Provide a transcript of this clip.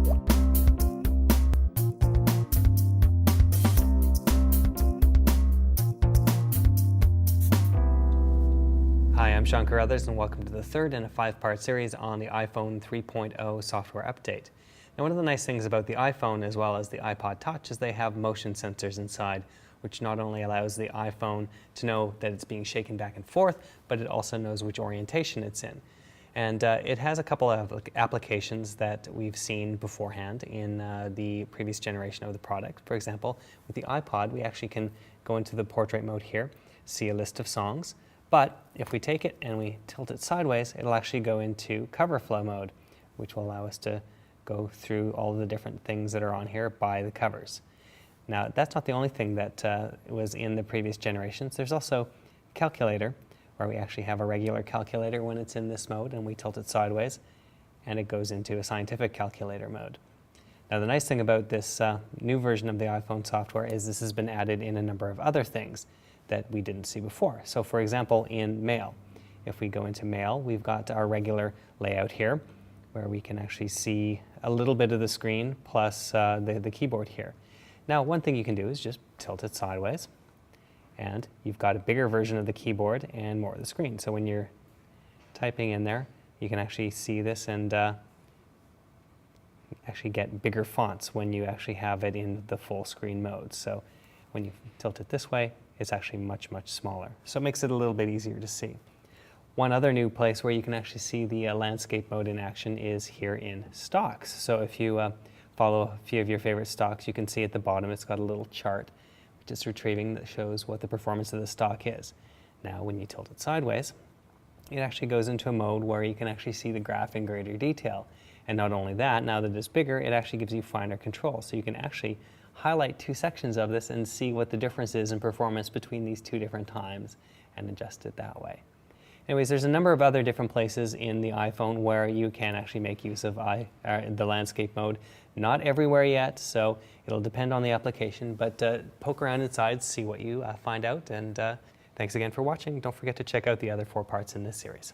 Hi, I'm Sean Carruthers, and welcome to the third in a 5-part series on the iPhone 3.0 software update. Now, one of the nice things about the iPhone as well as the iPod Touch is they have motion sensors inside, which not only allows the iPhone to know that it's being shaken back and forth, but it also knows which orientation it's in. And it has a couple of applications that we've seen beforehand in the previous generation of the product. For example, with the iPod, we actually can go into the portrait mode here, see a list of songs. But if we take it and we tilt it sideways, it'll actually go into cover flow mode, which will allow us to go through all the different things that are on here by the covers. Now, that's not the only thing that was in the previous generations. There's also calculator, where we actually have a regular calculator when it's in this mode, and we tilt it sideways, and it goes into a scientific calculator mode. Now, the nice thing about this new version of the iPhone software is this has been added in a number of other things that we didn't see before. So for example, in Mail, if we go into Mail, we've got our regular layout here where we can actually see a little bit of the screen plus the keyboard here. Now, one thing you can do is just tilt it sideways, and you've got a bigger version of the keyboard and more of the screen. So when you're typing in there, you can actually see this and actually get bigger fonts when you actually have it in the full screen mode. So when you tilt it this way, it's actually much, much smaller. So it makes it a little bit easier to see. One other new place where you can actually see the landscape mode in action is here in stocks. So if you follow a few of your favorite stocks, you can see at the bottom it's got a little chart which is retrieving that shows what the performance of the stock is. Now when you tilt it sideways, it actually goes into a mode where you can actually see the graph in greater detail. And not only that, now that it's bigger, it actually gives you finer control. So you can actually highlight two sections of this and see what the difference is in performance between these two different times and adjust it that way. Anyways, there's a number of other different places in the iPhone where you can actually make use of the landscape mode. Not everywhere yet, so it'll depend on the application, but poke around inside, see what you find out, and thanks again for watching. Don't forget to check out the other 4 parts in this series.